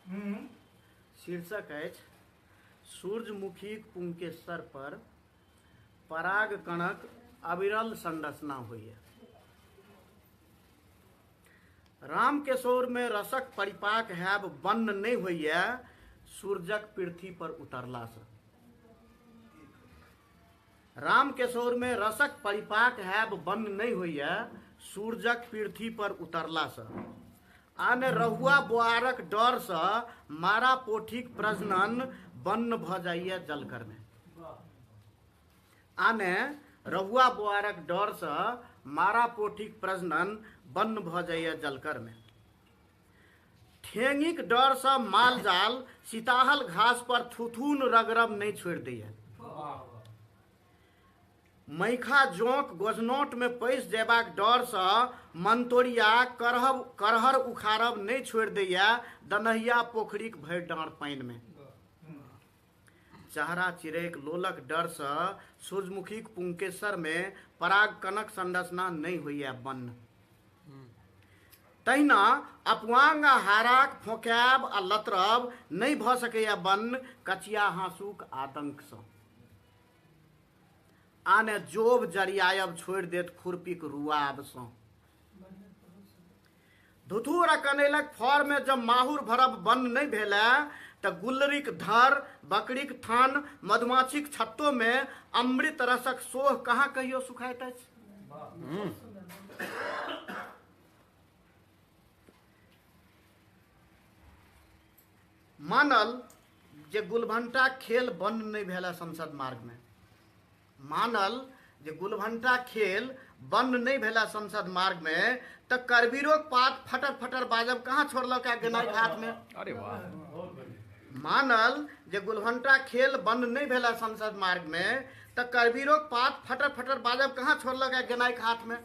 शीर्षक अछि सूर्यमुखी पुंकेसर पर पराग कणक अविरल संरचना होइए। राम केशोर में रसक परिपाक हैब बन्न नहीं होइए सूरजक पृथ्वी पर उतरला से। राम केशोर में रसक परिपाक हैब बन्न नहीं होइए सूरजक पृथ्वी पर उतरला से। आने रहुआ बुआरक डर से मारा पोठीक प्रजनन बन्न भ जाइए जलकर में। आने रहुआ बुआरक डर से मारा पोठीक प्रजनन बन्न भ जाइए जलकर में। ठेंगिक डर से माल जाल सीताहल घास पर थुथुन रगरब नहीं छोड़ दिए। मैखा जोंक गोजनोट में पैस जेबाक डर से मंतोरिया करहर उखाड़ब नहीं छोड़ दैया दनहिया पोखरीक भरि डाँड़ पानि में। चहरा चिड़ैक लोलक डर से सूर्यमुखीक पुंकेसर में पराग कनक संरचना नहीं होइए बन्न। तहिना अपवांग हाराक फोकाब आ लतरब नहीं भ सकैया बन्न कचिया हाँसूक आतंक से। आने जोब जरियायब छोड़ देत खुरपीक रुआब से। धुथुर आ कनैलक फर में जब माहुर भरब बन्न नहीं भेलै त गुल्लरिक धर बकरीक थान मधुमाछीक छत्तो में अमृत रसक सोह कहाँ कहियो सुखाइत अछि। मानल जे गुलभंटा खेल बन्न नहीं भेला संसद मार्ग में। मानल जे गुलभंटा खेल बन्न नहीं भेला संसद मार्ग में त करबीरोक पात फटर फटर बाजब कहाँ छोड़लक गनाई हाथ में। अरे वाह। मानल जे गुलभंटा खेल बन्न नहीं भेला संसद मार्ग में त करबीरोक पात फटर फटर बाजब कहाँ छोड़लक गनाई हाथ में।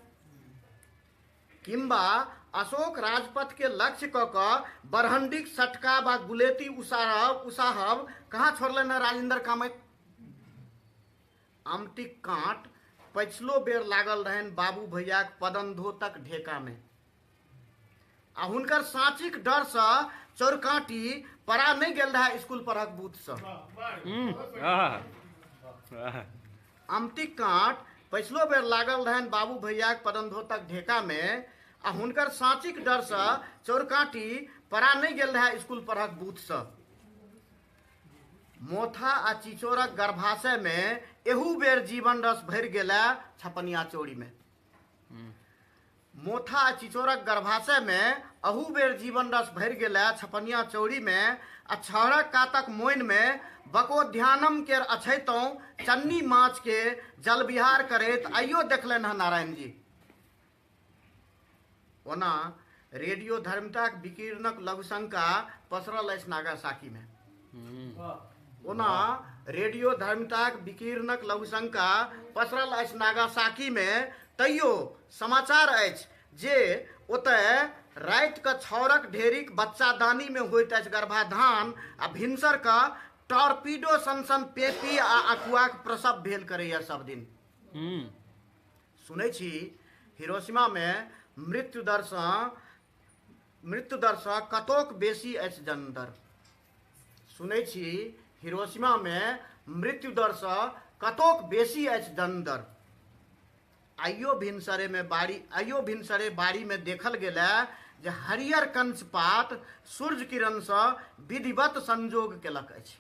किंबा अशोक राजपथ के लक्ष्य क बरहंडीक सटका बा गुलेती उसाहब कहाँ छोड़लन राजेंद्र कामत। आमटीक कांट पछिलो बेर लागल रहन बाबू भैयाक पदनधोतक ढेका में। आ हुनकर साँचीक डर से चौरकांटी परा नहीं गेल रहा स्कूल पढ़क बूथ से। आमटीक कांट पछिलो बेर लागल रहन बाबू भैयाक पदनधोतक ढेका में। आ हुनकर साँचीक डर से चौरकांटी परा नहीं गेल रहा स्कूल पढ़क बूथ से। मोथा आ चिचोरक गर्भाशय में एहू बेर जीवन रस भरि गेला छपनिया चौड़ी में। मोथा आ चिचोरक गर्भाशय में अहू बेर जीवन रस भरि गेला छपनिया चौड़ी में। आ छहरक कातक मोइन में बकोध्यानम केर अछैतों चन्नी माछ के जल विहार करैत आइयो देखलनि हँ नारायण जी। ओना रेडियो धर्मिताक विकीर्णक लघुशंका पसरल अछि नागासाकी में। ओना रेडियो धर्मिताक विकीर्णक लघुशंका पसरल अछि नागासाकी में। तैयो समाचार अछि जे ओतय राति क छौरक ढेरिक बच्चादानी में होइत अछि गर्भाधान आ भिनसर क टॉर्पीडो सन पेपी आ अकुआक प्रसव भेल करैया सब दिन। सुनै छी हिरोशिमा में मृत्यु दर से कतोक बेसी अछि जन्म दर। सुनै छी हिरोशिमा में मृत्यु दर से कतोक बेसी अछि जन्म दर। आइयो भिनसरे बाड़ी में देखल गेला जे हरियर कंचपात सूर्य किरण से विधिवत संजोग केलक अछि।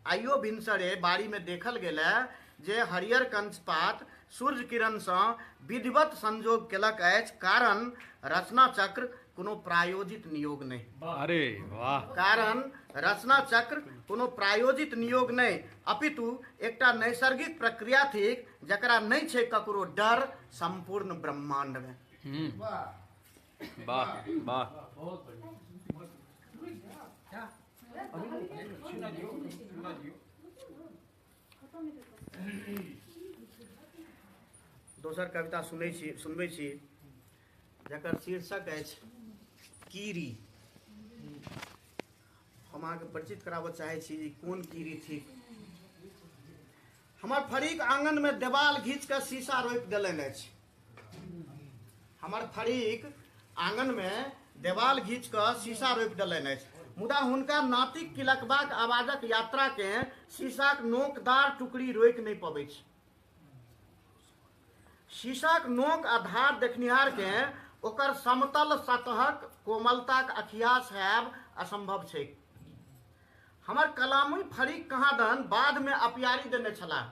आइयो भिनसरे बाड़ी में देखल गेला जे हरियर कंचपात सूर्य किरण से विधिवत संजोग केलक अछि। कारण रचना चक्र कोनो प्रायोजित नियोग नहीं। अरे वाह। कारण रचना चक्र कोनो प्रायोजित नियोग नहीं अपितु एकटा नैसर्गिक प्रक्रिया थिक जकरा नहीं छै ककरो डर संपूर्ण ब्रह्मांड में। वाह वाह। बहुत बढ़िया। दोसर कविता सुनबै छी जकर शीर्षक अछि कीरी। हम अहाँके परिचित कराबऽ चाहै छी कोन कीरी थी। हमर फरीक आंगन में देवाल घींच के शीशा रोपि देलनि अछि। हमर फरीक आंगन में देवाल घींच के शीशा रोपि देलनि अछि। मुदा हुनका नातिक किलकबाक आवाजक यात्रा के शीशाक नोकदार टुकड़ी रोकि नहीं पबै छै। शीशाक नोक आ धार देखनिहार के ओकर समतल सतहक कोमलताक अखियास हैब असंभव छै। हमर कलामी फरीक कहाँदन बाद में अपियारी देने छलाह,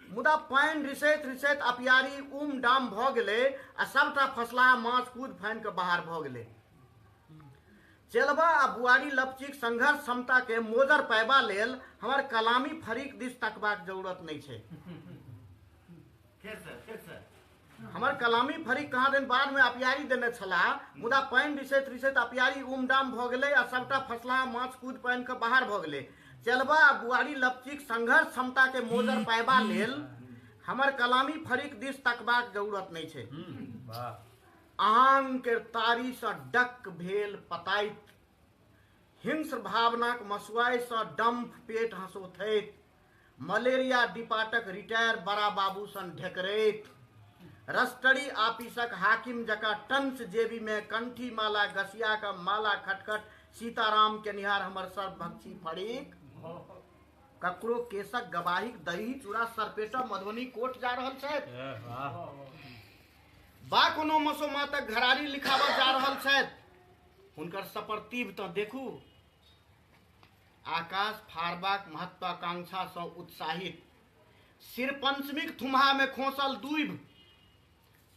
मुदा पानि रिसैत रिसैत अपियारी उम डाम भऽ गेलै आ सबटा फसलाहा माछ कूद फानि कऽ बाहर भऽ गेलै। चेलबा आ बुआरी लपचीक संघर्ष क्षमता के मोजर पैबा लेल हमर कलामी फरीक दिस तकबाक जरूरत नहीं छै। हमर कलामी फरीक कहाँ दिन बाद में अपियारी देने छलाह, मुदा पानि रिसैत रिसैत अपियारी उमडाम भऽ गेलै आ सबटा फसलाहा माछ कूद पानि कऽ बाहर भऽ गेलै। चेलबा आ बुआरी लपचीक संघर्ष क्षमता के मोजर पैबा लेल हमर कलामी फरीक दिस तकबाक जरूरत नहीं छै। आंग के तारी सँ डक भेल पताइत, हिंस्र भावनाक मसुआइ सँ डम्फ पेट हंसोथैत, मलेरिया डिपार्टक रिटायर बड़ा बाबू सन ढेकरैत, रस्टडी आपिसक हाकिम जकाँ टंच जेबी में कंठी माला गसिया का माला खटखट सीताराम के निहार हमर सर्वभक्षी फरीक ककरो केसक गवाहीक दही चूड़ा सरपेटा मधुबनी कोर्ट जा रहल छथि, बा कोनो मसोमातक घरारी लिखाबऽ जा रहल छथि। हुनकर सपर्तिभ तऽ देखू। आकाश फाड़बाक महत्वाकांक्षा सँ उत्साहित, सिर पंचमीक थुम्हा में खोसल दूइब,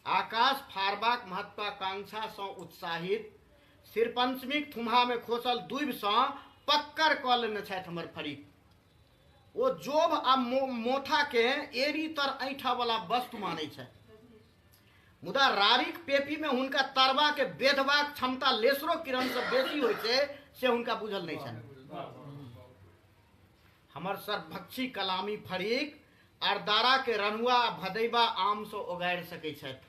आकाश फाड़बाक महत्वाकांक्षा सँ उत्साहित, सिर पंचमीक थुम्हा में खोसल दूइब सँ पक्कर कऽ लेने छथि हमर फरीक। ओ जोभ आ मोथा के एरी तर ऐठा वाला वस्तु मानै छथि, मुदा रारीक पेपी में हुनका तरबा के बेधबाक क्षमता लेसरो किरण से बेसी होइ छै से हुनका बुझल नहीं छनि। हमर सर्वभक्षी कलामी फरीक अरदारा के रनुआ भदैबा आम से ओगारि सकै छथि,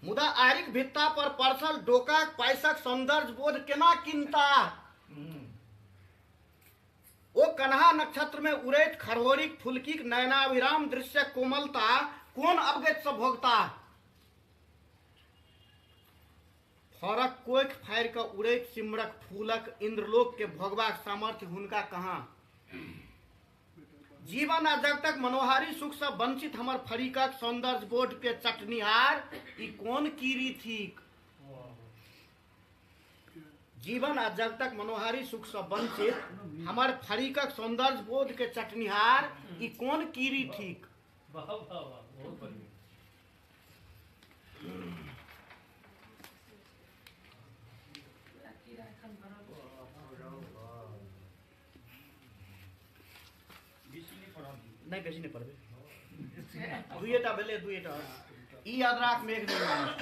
मुदा आरिक भित्ता पर परसल डोकाक पाइसक सौंदर्य बोध केना किनता। ओ कन्हा नक्षत्र में उड़ैत खरहोरीक फुलकीक नयनाभिराम दृश्य कोमलता कोन अवगत से भोगता। फरक कोख फाड़ि कऽ उड़ैत सिमरक फूलक इंद्रलोक के भोगबाक सामर्थ्य हुनका कहाँ। जीवन आ जगतक मनोहारी सुख से वंचित हमर फरीकक सौंदर्य बोध के चटनिहार ई कोन कीरी थीक। जीवन आ जगतक मनोहारी सुख से वंचित हमर फरीकक सौंदर्य बोध के चटनिहार ई कोन कीरी थीक। नहीं बेसी नहीं पढ़बे, दुएटा भेलै दुएटा। ई अदराक मेघ नहीं मानत,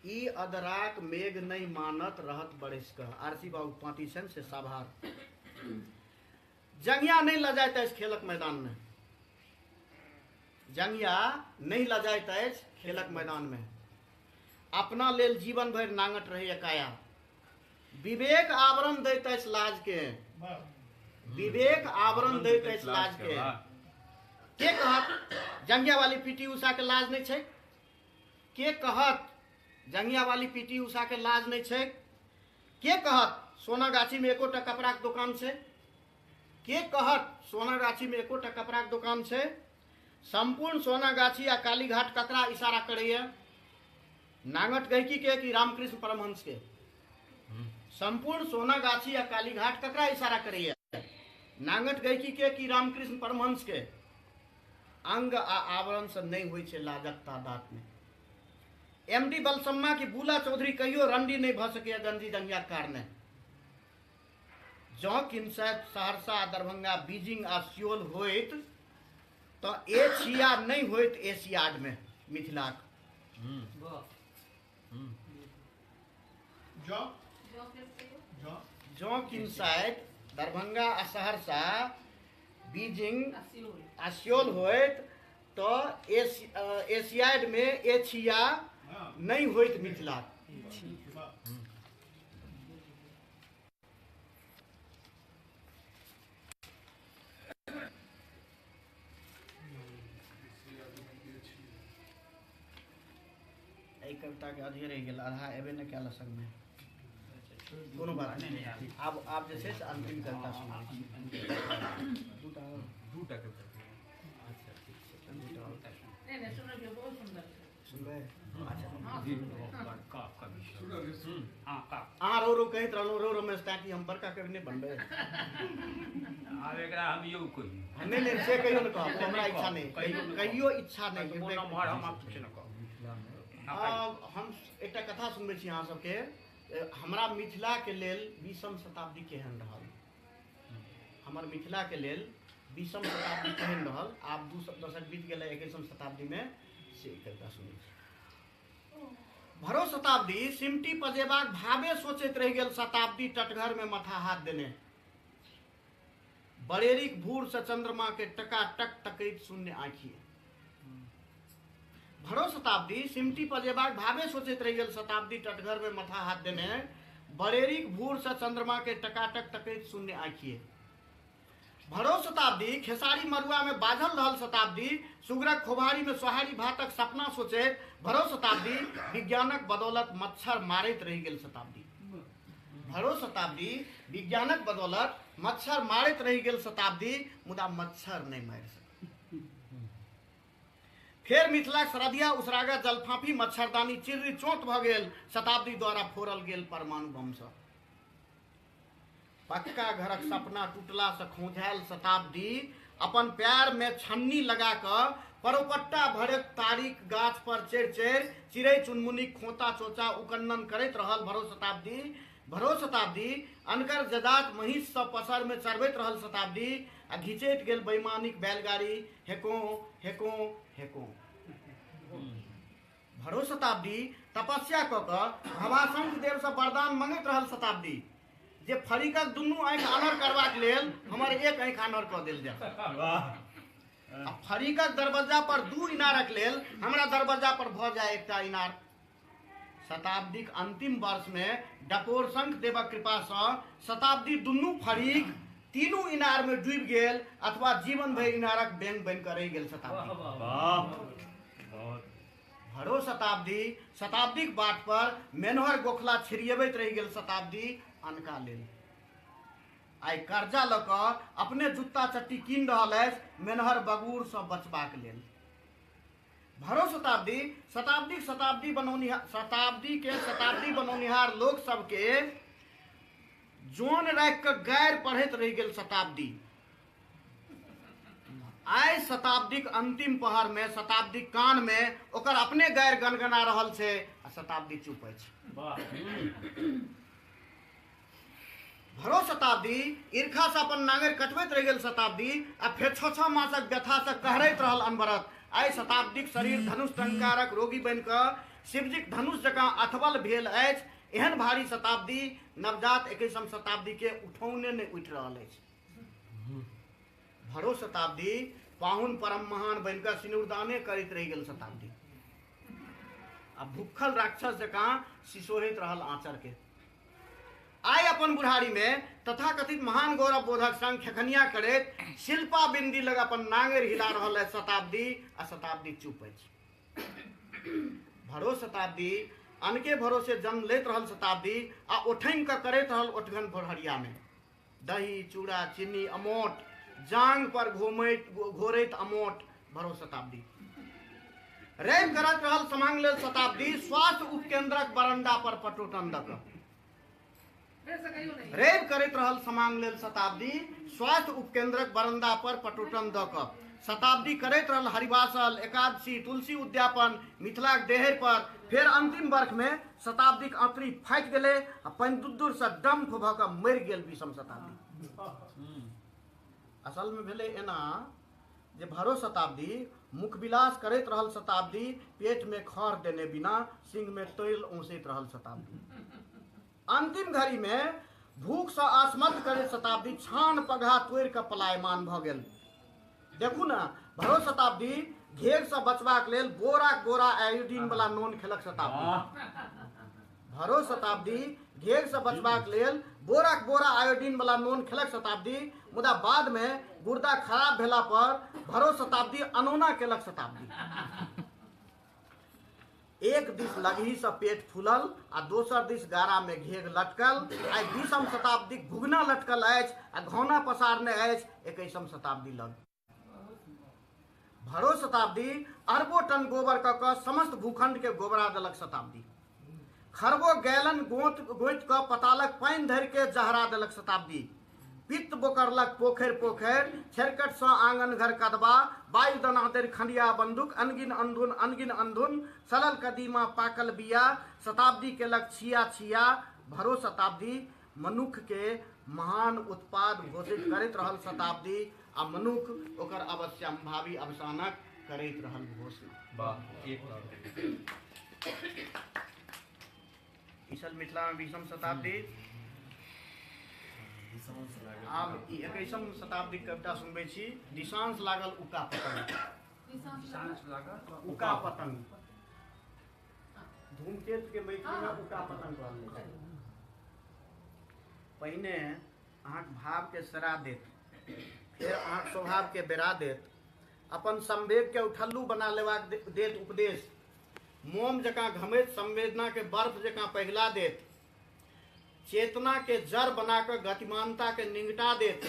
ई अदराक मेघ नहीं मानत रहत बरस कऽ। आरसी बाबू पाती छनि से साभार। जंगिया नहीं लजाइत अछि खेलक मैदान में, जंगिया नहीं लजाइत अछि खेलक मैदान में, अपना लेल जीवन भरि नांगट रहैया काया। विवेक आवरण दैत अछि लाज के, विवेक आवरण दैत अछि लाज के कहत जंगिया वाली पीटी उषा के लाज नहीं छै। के कहत जंगिया वाली पीटी उषा के लाज नहीं छै। के कहत सोनागाछी में एकोटा कपड़ाक दुकान छै। के कहत सोनागाछी में एकोटा कपड़ाक दुकान छै। संपूर्ण सोनागाछी आ कालीघाट ककरा इशारा करैया, नांगट गहिकी के कि रामकृष्ण परमहंस के। संपूर्ण सोनागाछी आ कालीघाट ककरा इशारा करैया, नांगट गहिकी के कि रामकृष्ण परमहंस के। अंग आ आवरण से नहीं होइ छै लाजक तादाद में। एमडी बलसम्मा की बूला चौधरी कहियो रंडी नहीं भ सकैया गंजी जंगिया कारणे। जँ किन्सैत सहरसा दरभंगा बीजिंग आ सियोल होइत तो एशिया नहीं होइत एशियाड में मिथिलाक। जँ किन्सैत दरभंगा आ सहरसा बीजिंग आ सियोल होइत तो एशियाड में एशिया नहीं होइत मिथिला। कविता के अधे रह गेल, आधा एबे न कैल संग में। कोनो बात नहीं। आप जैसे अंतिम कविता सुनबे। हाँ रो कहित रो में ताकि हम बड़का कवि नहीं बनबे। आब एकरा हम यो कोई नहीं से कहियो न कहब, हमरा इच्छा नहीं, कहियो इच्छा नहीं। हम एकटा कथा सुनबे छी अहाँ सबके। हमरा मिथिला के लेल 20वीं शताब्दी केहन रहल, हमर मिथिला के लेल 20वीं शताब्दी केहन रहल। आब 2 दशक बीत गेलै 21वीं शताब्दी में, से कविता सुनै छी। भरो शताब्दी सिमटी पजेबाक भावे सोचैत रहि गेल शताब्दी टटघर में मथा हाथ देने। बरेरीक भूर से चंद्रमा के टकाटक तकैत शून्य आँखिए। भरो शताब्दी सिमटी पजेबाक भावे सोचैत रहि गेल शताब्दी टटघर में मथा हाथ देने। बरेरीक भूर से चंद्रमा के टकाटक तकैत शून्य आँखिए। भरो शताब्दी खेसारी मरुआ में बाझल रहल शताब्दी सुगरक खोभारी में सोहारी भातक सपना सोचैत। भरो शताब्दी विज्ञानक बदौलत मच्छर मारैत रहि गेल शताब्दी। भरो शताब्दी विज्ञानक बदौलत मच्छर मारैत रहि गेल शताब्दी, मुदा मच्छर नहीं मारि सकल। फेर मिथिलाक सरधिया उसरागा जलफाफी मच्छरदानी चिर्री चोट भ गेल शताब्दी द्वारा फोड़ल गेल परमाणु बम सँ। पक्का घरक सपना टूटला से खोझायल शताब्दी अपन पैर में छन्नी लगा कर परोपट्टा भरक तारीक गाछ पर चढ़ि चढ़ि चिड़ै चुनमुनी खोता चोचा उकन्नन करैत रहल। भरो शताब्दी अनकर जजात महिष सँ पसर में चरबैत रहल शताब्दी आ घिचैत गेल बैमानिक बैलगाड़ी हेको हेको हेको। भरो शताब्दी तपस्या कऽ कऽ भवाशंख देव सँ वरदान मंगैत रहल शताब्दी जे फरीकक दुनू आँखि आनर करबाक लेल हमर एक आँखि आनर कऽ देल जाय। आ फरीकक दरवाजा पर 2 इनारक लेल हमरा दरवाजा पर भऽ जाय एकटा इनार। शताब्दीक अंतिम वर्ष में डकोर शंख देवक कृपा सँ शताब्दी दुनू फरीक तीनू इनार में डूबि गेल अथवा जीवन भरि इनारक बैंग बनि कऽ रहि गेल शताब्दी। भरो शताब्दी शताब्दीक बाट पर मेनहर गोखला छिड़ियबैत रहि गेल शताब्दी अनका लेल। आइ कर्जा लऽ कऽ अपने जूता चट्टी कीन रहल अछि मेनहर बगूर सँ बचबाक लेल। भरो शताब्दी शताब्दी बनौनिहार लोक सबके जोन राखि कऽ गारि पढ़ैत रहि गेल शताब्दी। आइ शताब्दीक अंतिम पहर में शताब्दीक कान में ओकर अपने गारि गनगना रहल छै आ शताब्दी चुप अछि। भरो शताब्दी ईर्खा से अपन नांगर कटबैत रहि गेल शताब्दी आ फेर 6 मासक व्यथा से कहरैत रहल अनवरत। आइ शताब्दीक शरीर धनुष टंकारक रोगी बनि कऽ शिवजीक धनुष जकाँ अथबल भेल अछि। एहन भारी शताब्दी नवजात 21वीं शताब्दी के उठौने नहीं उठि रहल अछि। भरो शताब्दी पाहुन परम महान बनि कऽ सिनुरदाने करैत रहि गेल शताब्दी आ भूखल राक्षस जकाँ सिसोहैत रहल आँचर के। आइ अपन बुढ़ारी में तथाकथित महान गौरव बोधक संग खेखनिया करैत शिल्पा बिंदी लग अपन नांगर हिला रहल है शताब्दी आ शताब्दी चुप अछि। भरो शताब्दी अनके भरोसे जन्म लैत रहल शताब्दी आ ओठैन कऽ करैत रहल ओठगन भोरहरिया में दही चूड़ा चीनी अमोट जांग पर घोरैत अमोट। भरो शताब्दी रैब करैत रहल समांग लेल शताब्दी स्वास्थ्य उपकेंद्रक बरंडा पर पटोटन दऽ कऽ। रेब करैत रहल समांग लेल शताब्दी स्वास्थ्य उपकेंद्रक बरंडा पर पटोटन दऽ कऽ। शताब्दी करैत रहल हरिवासल एकादशी तुलसी उद्यापन मिथिलाक देहर पर। फेर अंतिम वर्ष में शताब्दीक आंतरी फाटि गेलै आ पनिदुद्दुर से डम्फ भऽ कऽ मरि गेल 20वीं शताब्दी। असल में भेलै एना जे भरो शताब्दी मुखविलास करैत रहल शताब्दी पेट में खर देने बिना सिंह में तैल औंसैत रहल शताब्दी। अंतिम घड़ी में भूख से आसमत करैत शताब्दी छान पगहा तोड़ि कऽ पलायमान भऽ गेल। देखू ना भरो शताब्दी घेर से बचबाक लेल बोरा आयोडीन वाला नोन खेलक शताब्दी। भरो शताब्दी घेर से बचबाक लेल बोरा आयोडीन वाला नोन खेलक शताब्दी, मुदा बाद में गुर्दा खराब भेला पर भरो शताब्दी अनोना केलक शताब्दी। एक दिस लगही से पेट फूलल आ दोसर दिस गारा में घेग लटकल। आई 20वीं शताब्दी भुगना लटकल अछि आ घौना पसारने अछि 21वीं शताब्दी लग। भरो शताब्दी अरबों टन गोबर क समस्त भूखंड के गोबरा देलक शताब्दी। खरबो गैलन गोत क पतालक पानि धरि के जहरा देलक शताब्दी। पित्त बोकरलक पोखरि पोखरि, छरकट सँ आंगन घर कदबा, वायु दनादर खंडिया बंदूक, अनगिन अंधुन सलल कदीमा पाकल बिया, शताब्दी केलक छिया छिया। भरो शताब्दी मनुख के महान उत्पाद घोषित करैत रहल शताब्दी आ मनुख ओकर अवश्यंभावी अवसानक करैत रहल घोषणा। वाह, एक ईसल मिथिला में 20वीं शताब्दी। आब 21वीं शताब्दी कविता सुनबे छी। दिशांश लागल उका पतंग। उका पतंग धूमकेतु के मैथिली में उका पतंग कहल जाइ छै। पहिने अहाँक भाव के सरा देत, फिर अहाँक स्वभाव के बेरा देत, अपन संवेग के उठल्लू बना लेबाक देत उपदेश, मोम जकाँ घमैत संवेदना के बर्फ जकाँ पिघला देत, चेतना के जड़ बनाकर गतिमानता के निंगटा देत।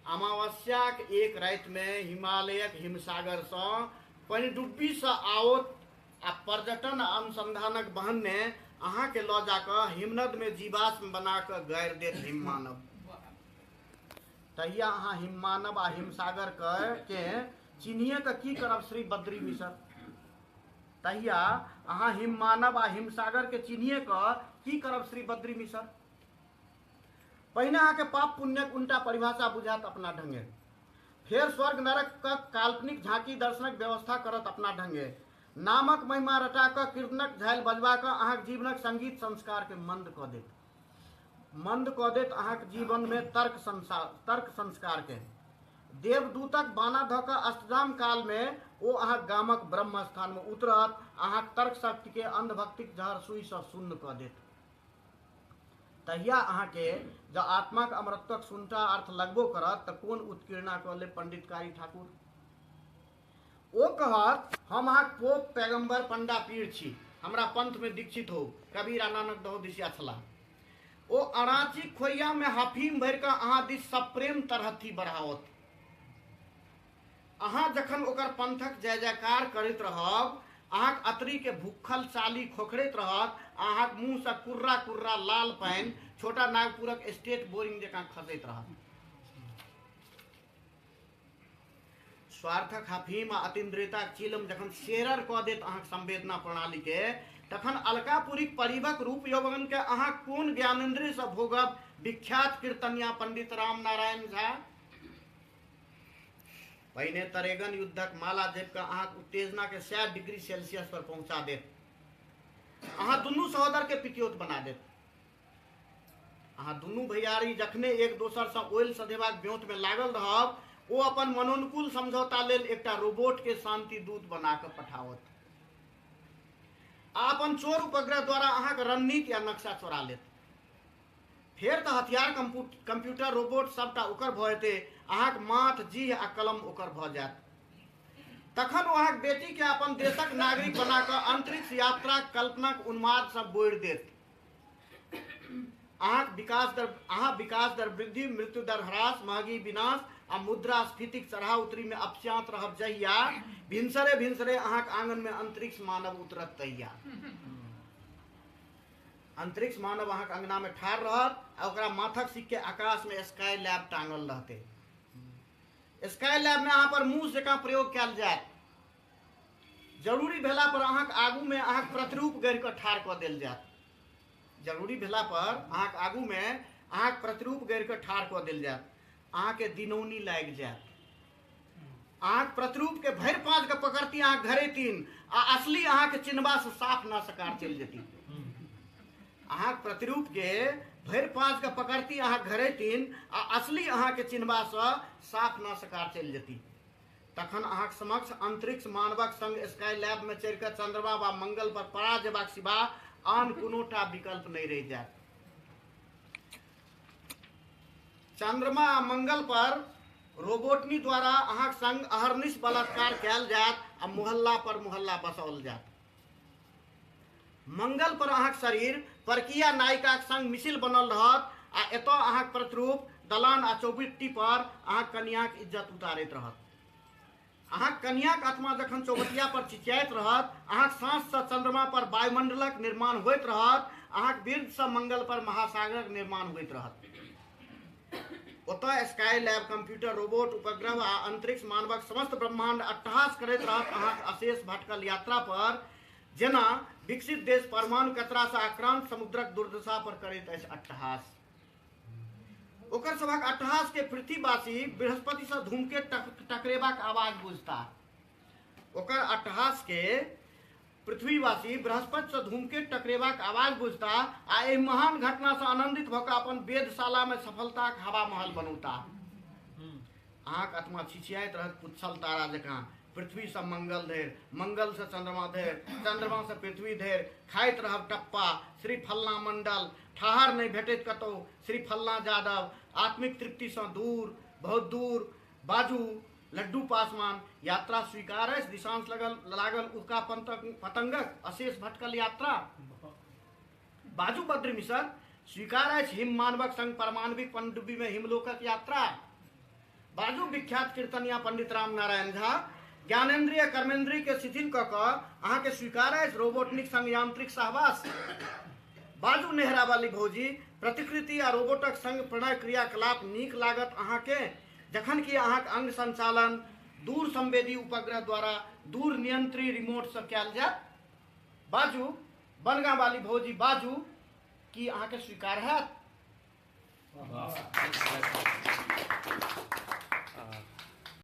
अमावस्याक एक राति में हिमालयक हिमसागर सँ पनिडुब्बी सँ आओत आ पर्यटन अनुसंधानक बहने अहाँ के लऽ जाकऽ हिमनद में जीवाश्म बना कऽ गाड़ि देत हिम मानव। तहिया अहाँ हिम मानव आ हिमसागर के चिन्हिए कऽ की करब श्री बद्री मिसर। तहिया अहाँ हिम मानव आ हिमसागर के चिन्हिए कऽ की करब श्री बद्री मिसर। पहिने अहाँ के पाप पुण्यक उल्टा परिभाषा बुझात अपना ढंगे, फिर स्वर्ग नरक का काल्पनिक झांकी दर्शनक व्यवस्था करत अपना ढंगे, नामक महिमा रटा कऽ कीर्तनक झालि बजबा कऽ अहाँक जीवनक संगीत संस्कार के मंद कऽ देत अहाँक जीवन में तर्क संस्कार के। देवदूतक बाना धऽ कऽ अष्टजाम काल में ओ अहाँक गामक ब्रह्म स्थान में उतरत, अहाँक तर्क शक्ति के अंधभक्तिक जहर सुई सँ शून्य कऽ देत। तहिया अहाँ के जब आत्माक अमरत्वक सुनता अर्थ लगबो करत तऽ कोन उत्कीर्णा कऽ ले पंडित कारी ठाकुर। ओ कहत हम अहाँक पोप पैगंबर पंडा पीर छी, हमरा पंथ में दीक्षित हो, कबीर नानक दहो दिसिया छलाह। ओ अराची खोइया में हफीम भरि कऽ अहाँ दिस सप्रेम तरहथी बढ़ावत। अहाँ जखन ओकर पंथक जय जयकार करैत रहब, अहाँक अतरी के भूखल चाली खोखरैत रहत, अहाँक मुँह से कुर्रा कुर्रा लाल पानि छोटा नागपुरक स्टेट बोरिंग जकाँ खसैत रहत। स्वार्थक हफीम आ अतीन्द्रियताक चिलम जखन शेरर कऽ देत अहाँक संवेदना प्रणाली के, तखन अलकापुरीक परिवक रूप यौवन के अहाँ कोन ज्ञानेन्द्रिय से भोगब। विख्यात कीर्तनिया पंडित राम नारायण झा पहिने तरेगन युद्धक माला जपि कऽ अहाँक उत्तेजना के 100 डिग्री सेल्सियस पर पहुंचा देत। अहाँ दुनू सहोदर के पितियोत बना देत। अहाँ दुनू भैयारी जखने एक दोसर सँ ओइल सधेबाक ब्योत में लागल रहब, ओ अपन मनोनुकूल समझौता लेल एकटा रोबोट के शांति दूत बना कऽ पठावत आ अपन चोर उपग्रह द्वारा अहाँक रणनीति या नक्शा चोरा लेत। फेर तऽ हथियार कंप्यूटर रोबोट सबटा ओकर भऽ जेतै, अहाँक माथ जीह आ कलम ओकर भऽ जायत। तखन ओ अहाँक बेटी के अपन देशक नागरिक बना कऽ अंतरिक्ष यात्राक कल्पनाक उन्माद सँ बोरि देत। अहाँक विकास दर वृद्धि, मृत्यु दर ह्रास, महगी विनाश आ मुद्रास्फीतिक चढ़ाव उतरी में अपस्यांत रहब जहिया, भिनसरे अहाँक आंगन में अंतरिक्ष मानव उतरत तहिया। अंतरिक्ष मानव अहाँक अंगना में ठाढ़ रहत आ ओकरा माथक सिक्के आकाश में स्काई लैब टांगल रहतै। स्काई लैब में अहाँ पर मूस जकाँ प्रयोग कयल जायत। जरूरी भेला पर अहाँक आगू में अहाँक प्रतिरूप गढ़ि कऽ ठाढ़ कऽ देल जायत। जरूरी भेला पर अहाँक आगू में अहाँक प्रतिरूप गढ़ि कऽ ठाढ़ कऽ देल जायत। अहाँके दिनौनी लागि जायत। अहाँक प्रतिरूप के भरि पाँच के पकड़ती अहाँ घरेतीन आ असली अहाँके चिन्हबा से साफ न सकार चलि जेती। अहाँक प्रतिरूप के भरि पाँच के पकड़ती अहाँ घरेतीन आ असली अहाँके चिन्हबा से साफ न सकार चलि जेती। तखन अहाँक समक्ष अंतरिक्ष मानवक संग स्काई लैब में चढ़ि कऽ चंद्रमा वा मंगल पर पड़ा जेबाक सिवा आन कोनोटा विकल्प नहीं रहि जायत। चंद्रमा आ मंगल पर रोबोटनी द्वारा अहाँक संग अहर्निश बलात्कार कयल जायत आ मोहल्ला पर मोहल्ला बसाओल जायत। मंगल पर अहाँक शरीर परकिया नायिकाक संग मिसिल बनल रहत आ एतऽ अहाँक प्रतिरूप दलान आ चौबीटी पर अहाँक कन्याक इज्जत उतारैत रहत। अहाँक कन्याक आत्मा जखन चौबटिया पर चिचियाइत रहत, अहाँक साँससँ चंद्रमा पर वायुमंडलक निर्माण होइत रहत, अहाँक वीर्यसँ मंगल पर महासागरक निर्माण होइत रहत। ओतऽ स्काई लैब, कंप्यूटर, रोबोट, उपग्रह आ अंतरिक्ष मानवक समस्त ब्रह्मांड अट्टहास करैत रहत अहाँक अशेष भटकल यात्रा पर, जेना विकसित देश परमाणु कचरासँ आक्रांत समुद्रक दुर्दशा पर करैत अछि अट्टहास। ओकर सभक अट्टहास के पृथ्वीवासी बृहस्पति से धूमकेतु टकरेबाक आवाज बुझता। ओकर अट्टहास के पृथ्वीवासी बृहस्पति से धूमकेतु टकरेबाक आवाज बुझता आ एहि महान घटना से आनंदित भऽ कऽ अपन वेधशाला में सफलताक हवा महल बनौता। अहाँक आत्मा छिछियाइत रहत पुच्छल तारा जकाँ, पृथ्वी से मंगल धरि, मंगल से चंद्रमा धरि, चंद्रमा से पृथ्वी धरि, खाइत रहब टप्पा, श्री फल्लां मंडल, ठहर नहीं भेटैत कतौ, श्री फल्लां यादव, आत्मिक तृप्ति से दूर, बहुत दूर, बाजू लड्डू पासवान, यात्रा स्वीकार अछि, दिशांश लागल उल्का पतंगक अशेष भटकल यात्रा। बाजू बद्र मिसर, स्वीकार अछि हिम मानवक संग परमाणविक पनडुब्बी में हिमलोकक यात्रा। बाजू विख्यात कीर्तनिया पंडित राम नारायण झा, ज्ञानेन्द्रिय कर्मेंद्रिय के शिथिल कऽ अहाँ के स्वीकार अछि रोबोटनिक संग यांत्रिक सहवास। बाजू नेहरा वाली भौजी, प्रतिकृति आ रोबोटक संग प्रणय क्रियाकलाप नीक लागत अहाँ के, जखन कि अहाँक अंग संचालन दूर संवेदी उपग्रह द्वारा दूर नियंत्री रिमोट से कयल जायत। बाजू बनगांव वाली भौजी, बाजू कि अहाँ के स्वीकार हैत।